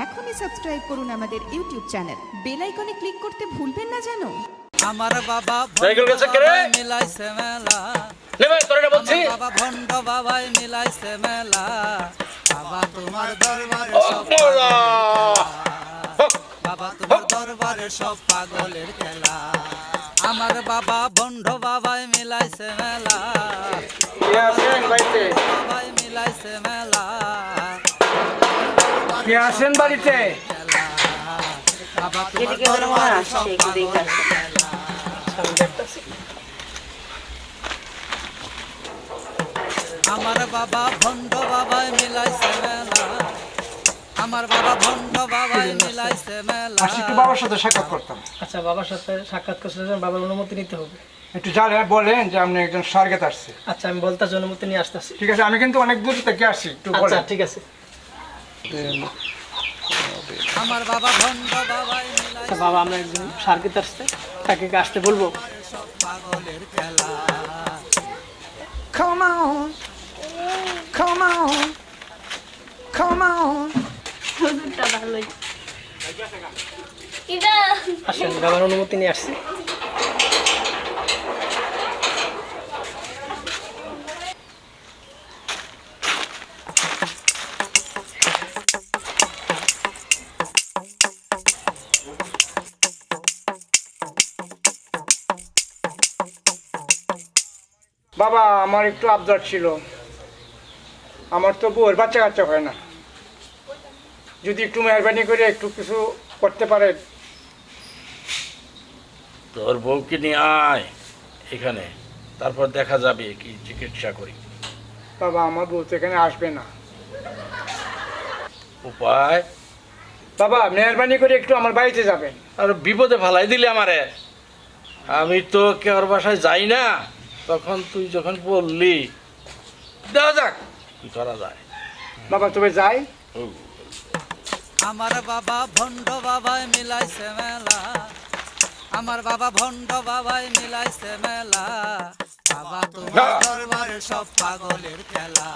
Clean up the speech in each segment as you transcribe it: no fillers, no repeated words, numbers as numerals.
এখনই সাবস্ক্রাইব করুন আমাদের ইউটিউব চ্যানেল, বেল আইকনে ক্লিক করতে ভুলবেন না যেন। আমার বাবা সাইকেল গেছে কে রে? মিলাইছে মেলা, নে ভাই তোরে বলছি বাবা ভণ্ড বাবাই মিলাইছে মেলা, বাবা তোমার দরবারে সব মোলা বাবা তোমার দরবারে সব পাগলের খেলা। আমার বাবা ভণ্ড বাবাই মিলাইছে মেলা, কে আছেন বাড়িতে? বাবাই মিলাইছে মেলা, কে আছেন বাড়িতে? বাবা তোমার দরবারে সব পাগলের খেলা। আমার বাবা ভণ্ড বাবাই মিলাইছে মেলা, আমার বাবা ভণ্ড বাবাই মিলাইছে মেলা। আসি একটু বাবার সাথে সাক্ষাৎ করতাম। আচ্ছা, বাবার সাথে সাক্ষাৎ করতে বাবার অনুমতি নিতে হবে। একটু জানেন বলেন যে আপনি একজন স্বর্গেত আসছে। আচ্ছা, আমি বলতাছি, অনুমতি নিয়ে আসতেছি। ঠিক আছে, আমি কিন্তু অনেক দূর থেকে আসছি, একটু আচ্ছা, বলেন। ঠিক আছে। আমার বাবা ভণ্ড বাবাই আচ্ছা মিলাইছে বাবা, আমরা একজন সার্কিট আসছে, তাকে কি আসতে বলবো? সব পাগলের খেলা। Come on, come on, come on. হুজুরটা ভালোই। ইদা আসেন, বাবার অনুমতি নিয়ে আসছি। বাবা, আমার একটু আবদার ছিল। আমার তো বউয়ের বাচ্চা কাচ্চা হয় না, যদি একটু মেহরবানি করে একটু কিছু করতে পারেন। তোর বউকে নিয়ে আয় এখানে, তারপর দেখা যাবে কি চিকিৎসা করি। বাবা, আমার বউ তো এখানে আসবে না। উপায়? বাবা, মেহরবানি করে একটু আমার বাড়িতে যাবেন। আর বিপদে ফালাই দিলি আমারে। আমি তো কেউর বাসায় যাই না, তখন তুই যখন বললি দেওয়া যাক কি করা যায়। বাবা, তবে যাই। আমার বাবা ভণ্ড বাবাই মিলাইছে মেলা, আমার বাবা ভণ্ড বাবাই মিলাইছে মেলা, বাবা তোমার দরবারে সব পাগলের খেলা,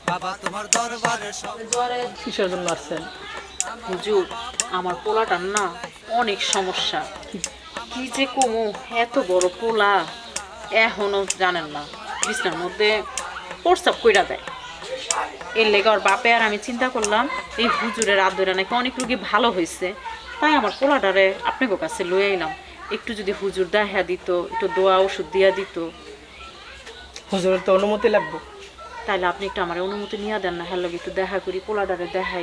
বাবা তোমার দরবারে সব। কিসের জন্য আসছেন? হুজুর, আমার পোলাটার না অনেক সমস্যা। কি যে কমু, এত বড় পোলা এখনো জানেন না, বিছনার মধ্যে প্রস্তাব কইরা দেয়। এর লেগে ওর বাপে আর আমি চিন্তা করলাম, এই হুজুরের আদরে নাকি অনেক রোগী ভালো হয়েছে, তাই আমার পোলাটারে আপনাদের কাছে লয়ে এলাম। একটু যদি হুজুর দেখা দিত, একটু দোয়া ওষুধ দিয়া দিত, হুজুরের তো অনুমতি লাগবে। তাইলে আপনি একটু আমার অনুমতি নিয়ে দেন না, হ্যাঁ, একটু দেখা করি, পোলাটারে দেখাই।